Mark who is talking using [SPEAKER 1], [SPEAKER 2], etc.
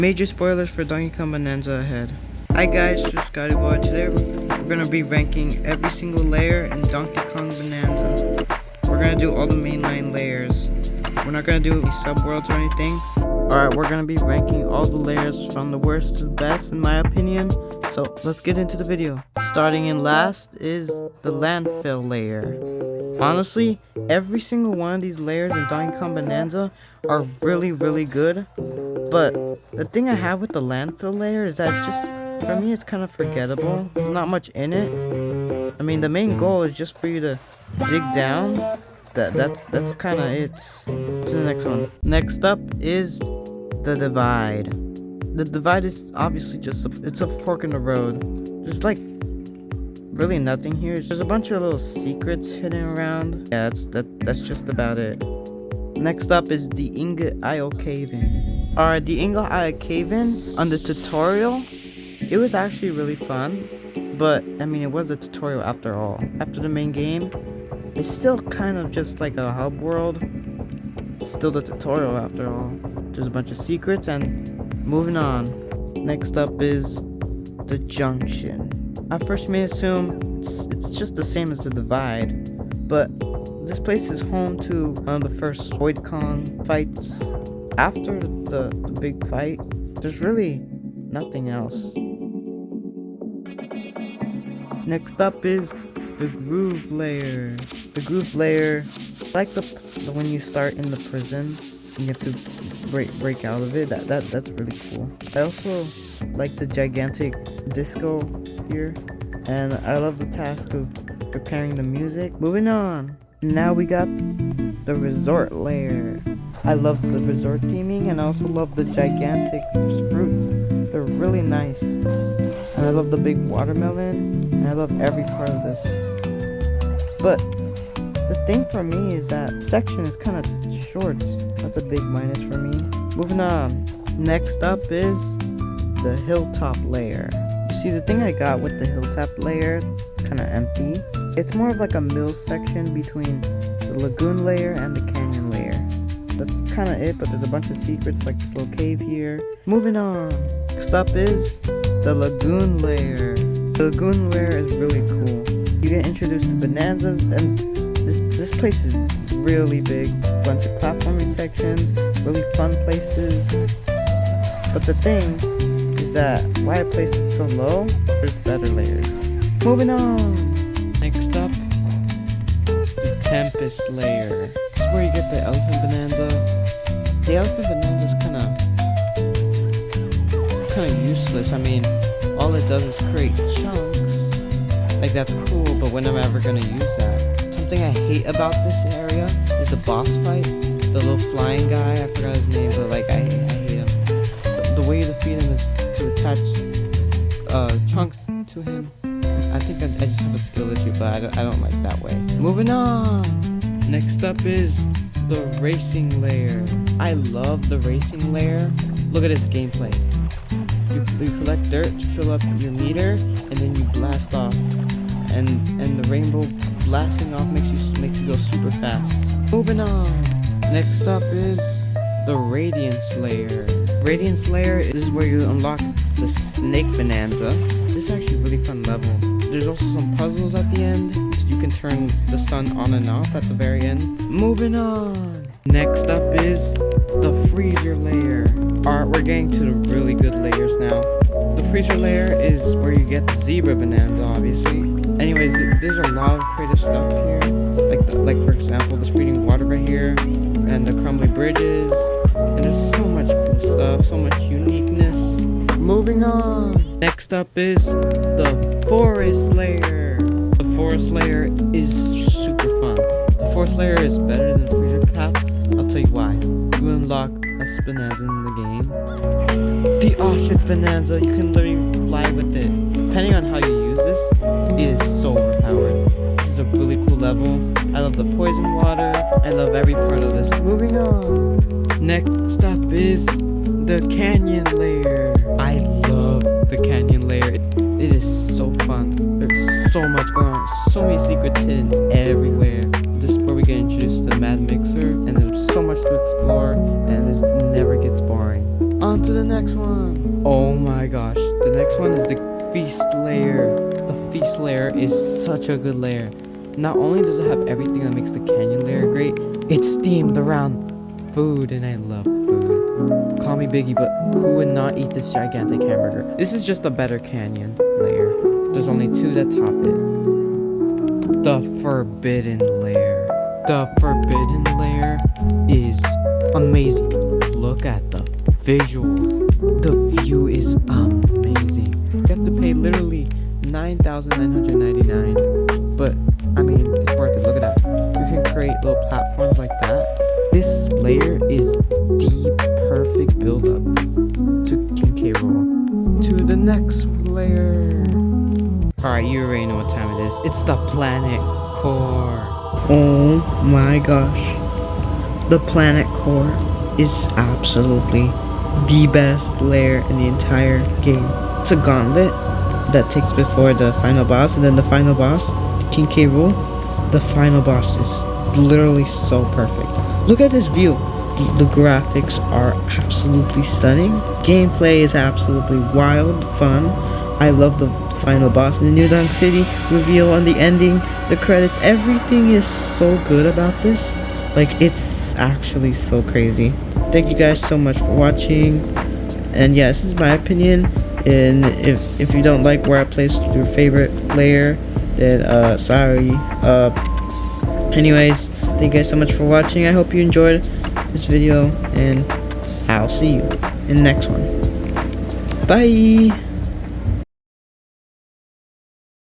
[SPEAKER 1] Major spoilers for Donkey Kong Bananza ahead. Hi guys, it's Scotty Boy. Today we're gonna be ranking every single layer in Donkey Kong Bananza. We're gonna do all the mainline layers. We're not gonna do any subworlds or anything. Alright, we're gonna be ranking all the layers from the worst to the best in my opinion. So let's get into the video. Starting in last is the landfill layer. Honestly, every single one of these layers in Donkey Kong Bananza are really good. But the thing I have with the landfill layer is that it's just, for me, it's kind of forgettable. There's not much in it. I mean, the main goal is just for you to dig down. That's kind of it. To the next one. Next up is the divide. The divide is obviously just it's a fork in the road. There's like really nothing here. There's a bunch of little secrets hidden around. Yeah, that's just about it. Next up is the Ingot Isle Cave-In. Alright, the Ingot Isle Cave-In on the tutorial, it was actually really fun. But, I mean, it was a tutorial after all. After the main game, it's still kind of just like a hub world. It's still the tutorial after all. There's a bunch of secrets and moving on. Next up is the Junction. At first you may assume it's just the same as the Divide, but this place is home to one of the first Void Kong fights. After the big fight, there's really nothing else. Next up is the Groove Layer. The Groove Layer, like the when you start in the prison, you have to break out of it. That's really cool. I also like the gigantic disco here, and I love the task of preparing the music. Moving on. Now we got the resort layer. I love the resort theming, and I also love the gigantic fruits. They're really nice. And I love the big watermelon, and I love every part of this. But the thing for me is that section is kind of short. That's a big minus for me. Moving on. Next up is the hilltop layer. See, the thing I got with the hilltop layer, kind of empty. It's more of like a middle section between the lagoon layer and the canyon layer. That's kind of it, but there's a bunch of secrets like this little cave here. Moving on. Next up is the lagoon layer. The lagoon layer is really cool. You get introduced to Bananzas, and this place is really big. Bunch of platforming sections, really fun places. But the thing is that why I placed it so low, there's better layers. Moving on. Next up, the Tempest layer. This is where you get the Elephant Bananza. The Elephant Bananza is kind of useless. I mean, all it does is create chunks. Like, that's cool, but when am I ever gonna use that? Something I hate about this area is the boss fight. The little flying guy, I forgot his name, but like I hate him. The way you defeat him is to attach chunks to him. I think I just have a skill issue, but I don't like that way. Moving on! Next up is the racing layer. I love the racing layer. Look at this gameplay. You collect dirt to fill up your meter, and then you blast off. And the rainbow blasting off makes you go super fast. Moving on! Next up is the Radiance layer. Radiance layer is where you unlock the Snake Bananza. This is actually a really fun level. There's also some puzzles at the end, so you can turn the sun on and off at the very end. Moving on! Next up is the Freezer layer. Alright, we're getting to the really good layers now. The Freezer layer is where you get the Zebra Bananza, obviously. Anyways, there's a lot of creative stuff here. Like for example, the speeding water right here, and the crumbly bridges. And there's so much cool stuff, so much uniqueness. Moving on! Next up is the Forest layer. The Forest layer is super fun. The Forest layer is better than Freezer Path. I'll tell you why. You unlock a Bananza in the game. The Ostrich Bananza, you can literally fly with it. Depending on how you use this, it is so overpowered. This is a really cool level. I love the poison water. I love every part of this. Moving on. Next up is the Canyon layer. I love the Canyon layer. It is so fun. There's so much going on. So many secrets hidden everywhere. This is where we get introduced to the Mad Mixer, and there's so much to explore, and it never gets boring. On to the next one. Oh my gosh. The next one is the feast layer. The feast layer is such a good layer. Not only does it have everything that makes the canyon layer great, it's themed around food, and I love food. Call me Biggie, but who would not eat this gigantic hamburger? This is just a better canyon layer. There's only two that top it. The forbidden layer. The forbidden layer is amazing. Look at the visuals. The view is amazing. You have to pay literally $9,999, but I mean, it's worth it. Look at that. You can create little platforms like that. This layer is the perfect build up to King K. Rool. To the next layer. Alright, you already know what time it is. It's the planet core. Oh my gosh. The planet core is absolutely the best layer in the entire game. It's a gauntlet that takes before the final boss, and then the final boss, King K. Rool. The final boss is literally so perfect. Look at this view. The graphics are absolutely stunning. Gameplay is absolutely wild, fun. I love the final boss in the New Donk City reveal on the ending, the credits. Everything is so good about this. Like, it's actually so crazy. Thank you guys so much for watching. And yeah, this is my opinion. And if you don't like where I placed your favorite layer, then sorry. Anyways, thank you guys so much for watching. I hope you enjoyed this video, and I'll see you in the next one. Bye.